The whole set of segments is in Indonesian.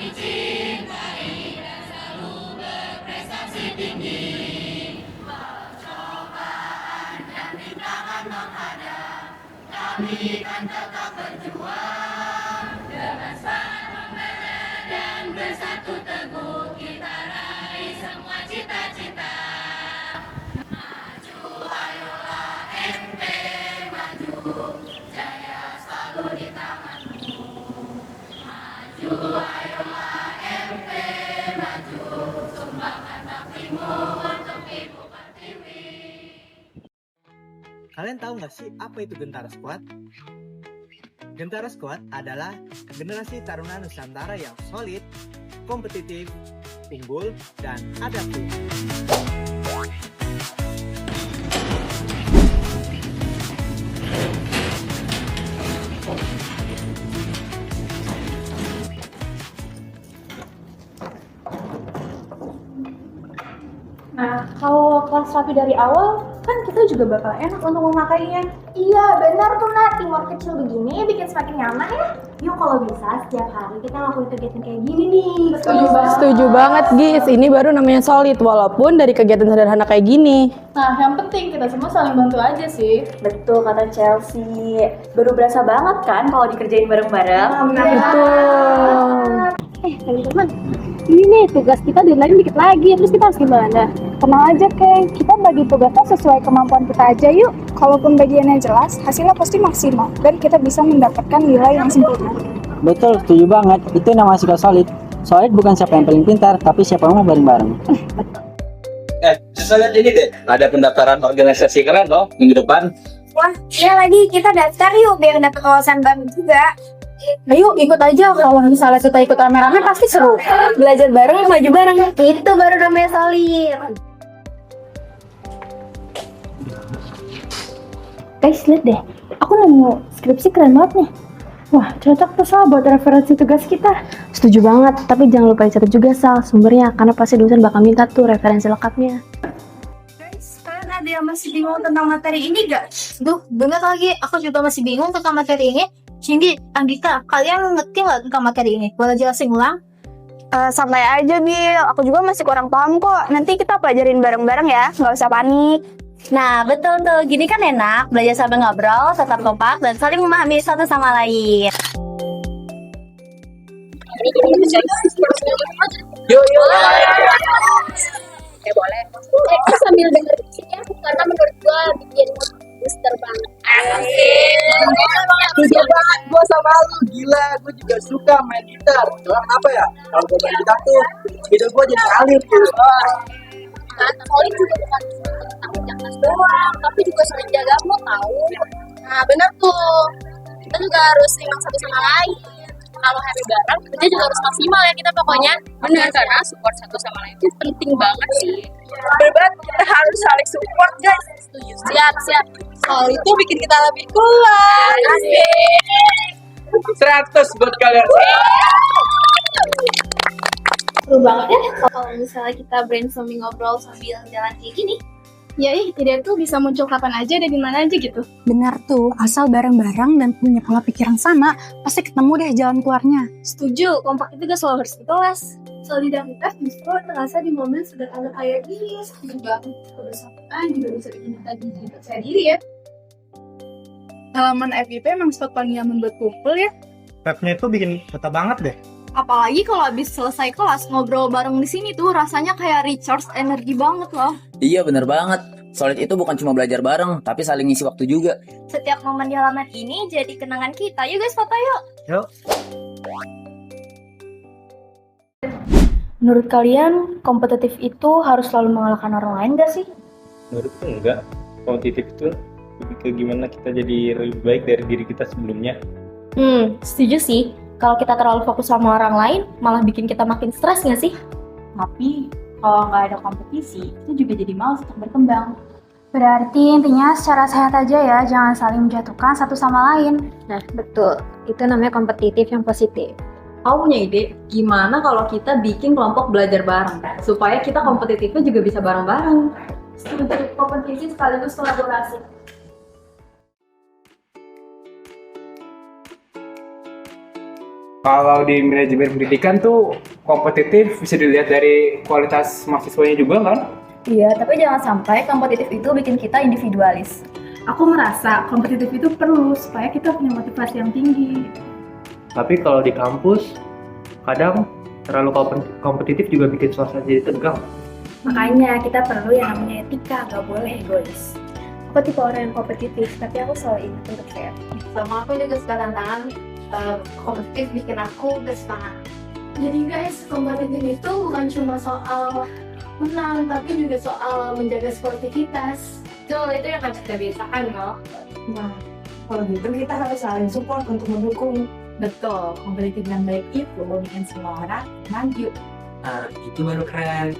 dicintai dan selalu berprestasi tinggi. Percobaan dan rintangan menghadap, kami kan tetap berjuang. Dengan semangat membela dan bersatu teguh, kita raih semua cita-cita. Maju, ayolah MP, maju, jaya selalu di tanganmu. Maju, ayolah MP, maju, sumbangkan baktimu untuk Ibu Pertiwi. Kalian tahu nggak sih apa itu Gentara Squad? Gentara Squad adalah generasi Taruna Nusantara yang solid, kompetitif, unggul, dan adaptif. Nah, kalau kelas rapi dari awal, kan kita juga bakal enak untuk memakainya. Iya, benar tuh Nat. Teamwork kecil begini bikin semakin nyaman ya. Yuk kalau bisa setiap hari kita ngelakuin kegiatan kayak gini nih. Setuju banget, Gis. Ini baru namanya solid, walaupun dari kegiatan sederhana kayak gini. Nah, yang penting kita semua saling bantu aja sih. Betul kata Chelsea. Baru berasa banget kan kalau dikerjain bareng-bareng. Betul. Teman-teman, ini nih tugas kita deadline dikit lagi. Terus kita harus gimana? Tenang aja, Kay. Kita bagi tugasnya sesuai kemampuan kita aja yuk. Kalaupun bagiannya jelas, hasilnya pasti maksimal. Dan kita bisa mendapatkan nilai yang sempurna. Betul, setuju banget. Itu namanya sikap solid. Solid bukan siapa yang paling pintar, tapi siapa yang mau bareng-bareng. Bisa lihat ini deh. Ada pendaftaran organisasi keren loh minggu depan. Wah, iya lagi kita daftar yuk biar dapet kawasan baru juga. Ayo ikut aja, kalau misalnya kita ikut rame-rame pasti seru. Belajar bareng, maju bareng. Itu baru namanya solid. Guys, lihat deh. Aku nemu skripsi keren banget nih. Wah, cocok tuh Sal buat referensi tugas kita. Setuju banget, tapi jangan lupa catat juga Sal sumbernya, karena pasti dosen bakal minta tuh referensi lengkapnya. Guys, kalian ada yang masih bingung tentang materi ini gak? Duh, bener lagi. Aku juga masih bingung tentang materi ini. Cindy, Anggita, kalian ngerti nggak tentang materi ini? Boleh jelasin ulang? Santai aja, Bil. Aku juga masih kurang paham kok. Nanti kita pelajarin bareng-bareng ya. Nggak usah panik. Nah, betul tuh. Gini kan enak. Belajar sambil ngobrol, tetap kompak, dan saling memahami satu sama lain. Yuk. Boleh. Sambil denger ya, karena menurut gua bikin booster banget. Setuju banget gue sama lu. Gila, gue juga suka main gitar. Soalnya kenapa ya? Kalau gue main gitar tuh, hidup gue jadi ngalir gitu. Nah, Solid juga bukan tentang ujian doang, tapi juga sering jaga mood tahu. Nah, bener tuh. Kita juga harus seimbang satu sama lain. Kalau happy bareng, kita juga harus maksimal ya kita pokoknya. Benar, karena support satu sama lain itu penting banget sih. Bebat, kita harus saling support, guys. Setuju. Siap. Soal itu bikin kita lebih kuat. Asik. 100 buat kalian. Seru banget ya kalau misalnya kita brainstorming ngobrol sambil jalan kayak gini. Ya, ide itu bisa muncul kapan aja dan di mana aja gitu. Benar tuh, asal bareng-bareng dan punya pola pikir yang sama, pasti ketemu deh jalan keluarnya. Setuju, kompak itu gak selalu harus di kelas. Solidaritas justru terasa di momen sederhana kayak gini. Setuju banget, kebersamaan juga bisa bikin kita jadi percaya diri ya. Halaman FIP emang spot paling nyaman buat kumpul ya. Webnya itu bikin betah banget deh. Apalagi kalau habis selesai kelas ngobrol bareng di sini tuh rasanya kayak recharge energi banget loh. Iya bener banget. Solid itu bukan cuma belajar bareng, tapi saling ngisi waktu juga. Setiap momen di halaman ini jadi kenangan kita. Yuk guys, foto yuk. Yuk. Menurut kalian, kompetitif itu harus selalu mengalahkan orang lain gak sih? Menurutku enggak. Kompetitif itu lebih ke gimana kita jadi lebih baik dari diri kita sebelumnya. Setuju sih. Kalau kita terlalu fokus sama orang lain, malah bikin kita makin stres gak sih? Tapi, kalau nggak ada kompetisi, itu juga jadi malas untuk berkembang. Berarti intinya secara sehat aja ya, jangan saling menjatuhkan satu sama lain. Nah, betul. Itu namanya kompetitif yang positif. Aku punya ide, gimana kalau kita bikin kelompok belajar bareng, supaya kita kompetitifnya juga bisa bareng-bareng. Setuju, kompetisi sekaligus kolaborasi. Kalau di manajemen pendidikan tuh kompetitif bisa dilihat dari kualitas mahasiswanya juga kan? Iya, tapi jangan sampai kompetitif itu bikin kita individualis. Aku merasa kompetitif itu perlu supaya kita punya motivasi yang tinggi. Tapi kalau di kampus, kadang terlalu kompetitif juga bikin suasana jadi tegang. Makanya kita perlu yang namanya etika, gak boleh egois. Aku tipe orang yang kompetitif, tapi aku selalu ingat untuk fair. Sama aku juga suka tantangan kompetitif bikin aku bersemangat. Jadi guys, kompetitif itu bukan cuma soal menang, tapi juga soal menjaga sportivitas. Betul, itu yang harus kita biasakan loh. Nah, kalau gitu kita harus saling support untuk mendukung. Betul, kompetitif yang baik itu bikin semua orang maju. Nah, itu baru keren.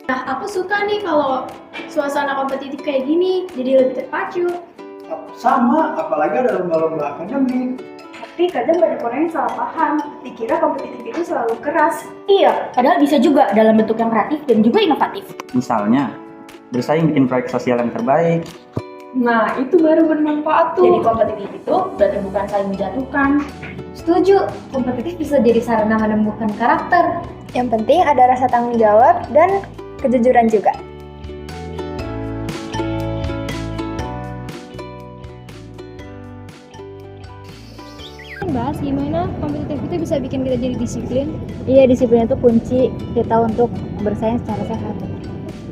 Nah, aku suka nih kalau suasana kompetitif kayak gini, jadi lebih terpacu. Sama, apalagi ada lomba-lomba akademik. Tapi kadang banyak orang yang salah paham, dikira kompetitif itu selalu keras. Iya, padahal bisa juga dalam bentuk yang kreatif dan juga inovatif. Misalnya, bersaing bikin proyek sosial yang terbaik. Nah, itu baru bermanfaat tuh. Jadi kompetitif itu berarti bukan saling menjatuhkan. Setuju, kompetitif bisa jadi sarana menemukan karakter. Yang penting ada rasa tanggung jawab dan kejujuran juga. Bahas gimana kompetitif itu bisa bikin kita jadi disiplin. Iya, disiplin itu kunci kita untuk bersaing secara sehat.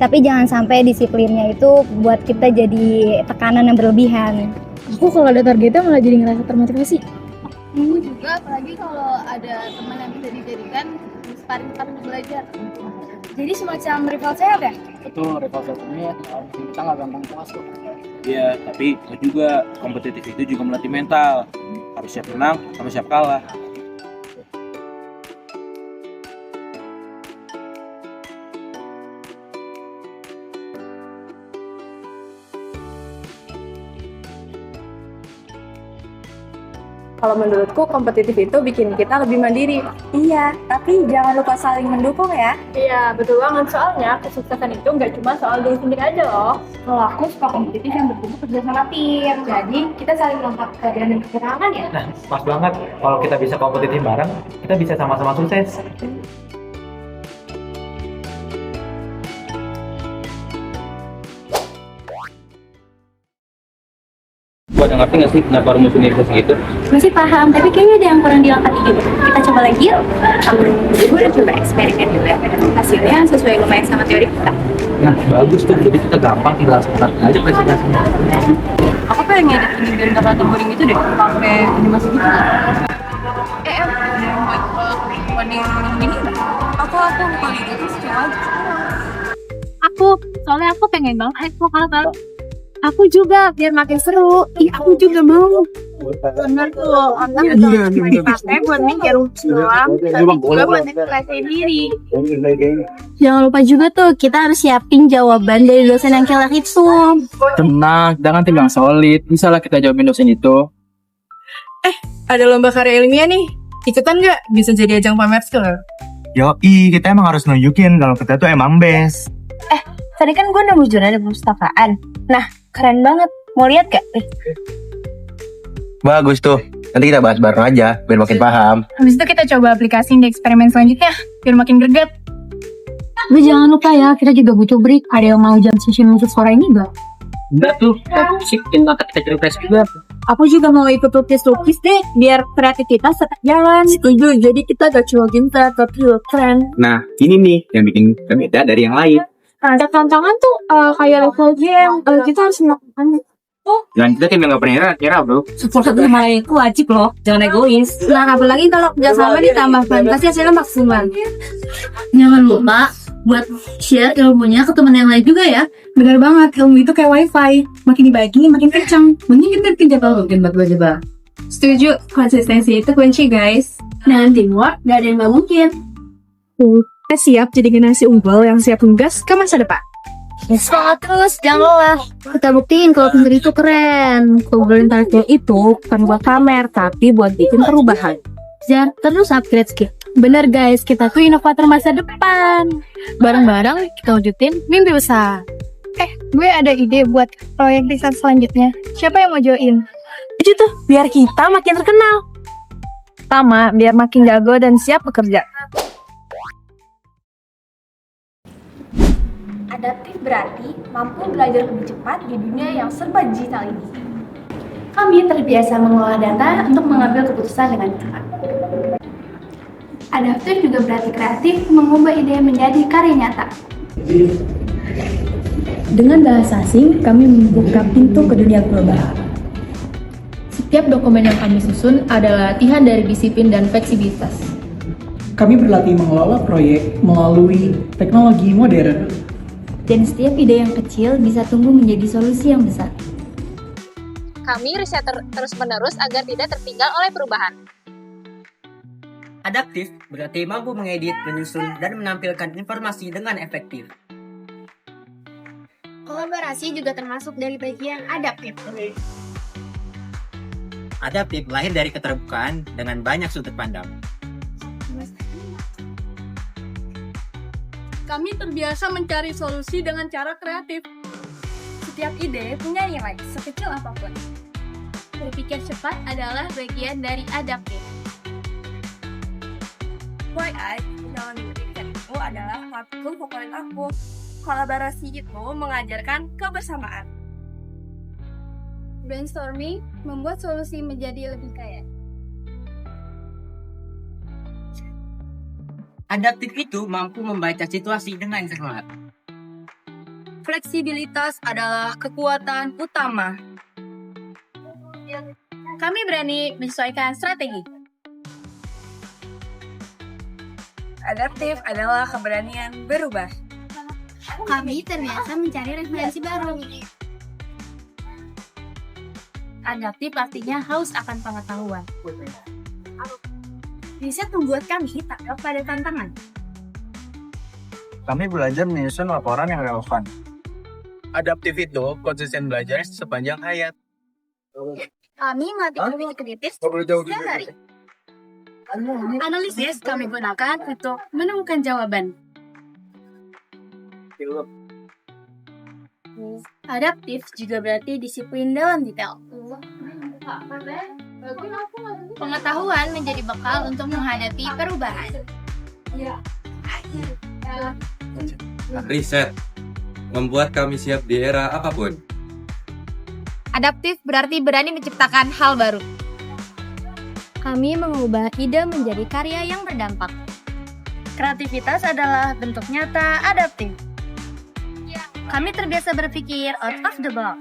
Tapi jangan sampai disiplinnya itu buat kita jadi tekanan yang berlebihan. Aku kalau ada targetnya malah jadi ngerasa termotivasi. Aku juga, apalagi kalau ada teman yang bisa dijadikan sparring partner belajar. Jadi semacam rival sehat ya? Betul, rival sehat ini kita nggak gampang puas tuh. Iya, tapi itu juga kompetitif itu juga melatih mental. Harus siap menang sama siap kalah. Kalau menurutku kompetitif itu bikin kita lebih mandiri. Iya, tapi jangan lupa saling mendukung ya. Iya, betul banget. Soalnya kesuksesan itu nggak cuma soal diri sendiri aja loh. Kalau aku suka kompetitif yang berbentuk kerjasama tim. Jadi kita saling melengkapi keadaan dan kekurangan ya. Nah, pas banget kalau kita bisa kompetitif bareng, kita bisa sama-sama sukses. Buat ngerti nggak sih kenapa rumus universal gitu? Masih paham, tapi kayaknya ada yang kurang dilengkapi gitu. Kita coba lagi yuk. Gue udah coba eksperimen dulu ya. Hasilnya sesuai lumayan sama teori kita. Nah, bagus tuh. Jadi kita gampang tinggal sebentar aja presentasinya. Aku pengen ngedit ini biar nggak terlalu boring gitu deh, pakai animasi gitu. Coding ini nggak? Aku kali itu secara Soalnya aku pengen banget high vokal tau. Aku juga, biar makin seru. Ih, aku juga mau. Bener tuh, orang cuma dipakai buat mikir doang, tapi juga buat ekspresi diri. Jangan lupa juga tuh, kita harus siapin jawaban dari dosen yang killer itu. Tenang, jangan tinggal solid. Misalnya kita jawabin dosen itu. Ada lomba karya ilmiah nih. Ikutan nggak? Bisa jadi ajang pamer skill. Yoi, kita emang harus nunjukin kalau kita tuh emang best. Tadi kan gue nemu jurnal dan perpustakaan. Nah, keren banget. Mau lihat gak? Bagus tuh. Nanti kita bahas bareng aja, biar makin paham. Habis itu kita coba aplikasiin di eksperimen selanjutnya, biar makin greget. Tapi jangan lupa ya, kita juga butuh break. Ada yang mau jam session musik sore ini gak? Enggak tuh, siapin banget kita jadi press juga. Aku juga mau ikut lukis-lukis deh, biar kreativitas tetap jalan. Setuju, jadi kita gak cuma ginta, tapi keren. Nah, ini nih yang bikin kita beda dari yang lain. Ada tantangan tuh kayak level game, kita harus melakukan. Dan kita tim yang gak pernah kira bro. Support satu sama lain itu wajib loh, jangan egois. Nah, apalagi kalau kerjasama ditambah fantasi hasilnya maksimal. Jangan lupa buat share ilmunya ke teman yang lain juga ya. Bener banget, ilmu itu kayak wifi, makin dibagi makin kencang. Mending kita bikin jadwal rutin buat belajar. Setuju, konsistensi itu kunci guys. Dengan teamwork, gak ada yang gak mungkin. Kita siap jadi generasi unggul yang siap menggas ke masa depan. Semangat terus, jangan lelah. Kita buktiin kalau pinter itu keren. Keunggulan targetnya itu bukan buat pamer, tapi buat bikin perubahan. Jar, terus upgrade skill. Bener guys, kita tuh inovator masa depan. Bareng-bareng kita wujudin mimpi besar. Gue ada ide buat proyek riset selanjutnya. Siapa yang mau join? Itu tuh, biar kita makin terkenal. Sama, biar makin jago dan siap bekerja. Adaptif berarti mampu belajar lebih cepat di dunia yang serba digital ini. Kami terbiasa mengolah data untuk mengambil keputusan dengan cepat. Adaptif juga berarti kreatif, mengubah ide menjadi karya nyata. Dengan bahasa asing, kami membuka pintu ke dunia global. Setiap dokumen yang kami susun adalah latihan dari disiplin dan fleksibilitas. Kami berlatih mengelola proyek melalui teknologi modern. Dan setiap ide yang kecil bisa tumbuh menjadi solusi yang besar. Kami riset terus-menerus agar tidak tertinggal oleh perubahan. Adaptif berarti mampu mengedit, menyusun, dan menampilkan informasi dengan efektif. Kolaborasi juga termasuk dari bagian adaptif. Adaptif lahir dari keterbukaan dengan banyak sudut pandang. Kami terbiasa mencari solusi dengan cara kreatif. Setiap ide punya nilai, sekecil apapun. Berpikir cepat adalah bagian dari adaptif. FYI, dalam pendidikan itu adalah matkul favorit aku. Kolaborasi itu mengajarkan kebersamaan. Brainstorming membuat solusi menjadi lebih kaya. Adaptif itu mampu membaca situasi dengan cermat. Fleksibilitas adalah kekuatan utama. Kami berani menyesuaikan strategi. Adaptif adalah keberanian berubah. Kami terbiasa mencari referensi baru. Adaptif artinya haus akan pengetahuan. Riset membuat kami tanggap pada tantangan. Kami belajar menyusun laporan yang relevan. Adaptif itu konsisten belajar sepanjang hayat. Kami melatih berpikir kritis setiap hari. Analisis kami gunakan untuk menemukan jawaban. Adaptif juga berarti disiplin dalam detail. Pengetahuan menjadi bekal untuk menghadapi perubahan. Riset membuat kami siap di era apapun. Adaptif berarti berani menciptakan hal baru. Kami mengubah ide menjadi karya yang berdampak. Kreativitas adalah bentuk nyata adaptif. Kami terbiasa berpikir out of the box.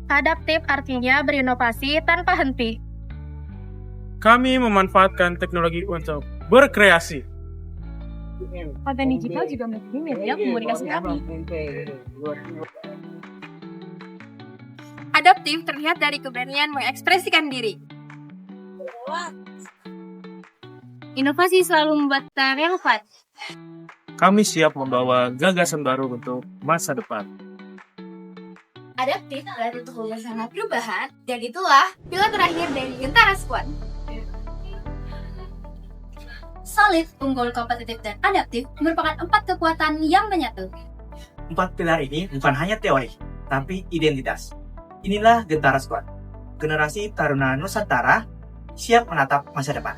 Adaptif artinya berinovasi tanpa henti. Kami memanfaatkan teknologi untuk berkreasi. Konten digital juga menjadi media komunikasi kami. Adaptif terlihat dari keberanian mengekspresikan diri. Inovasi selalu membuat kita relevan. Kami siap membawa gagasan baru untuk masa depan. Adaptif berarti untuk bersama perubahan, dan itulah pilar terakhir dari Gentara Squad. Solid, unggul, kompetitif, dan adaptif merupakan 4 kekuatan yang menyatu. 4 pilar ini bukan hanya teori, tapi identitas. Inilah Gentara Squad, generasi Taruna Nusantara siap menatap masa depan.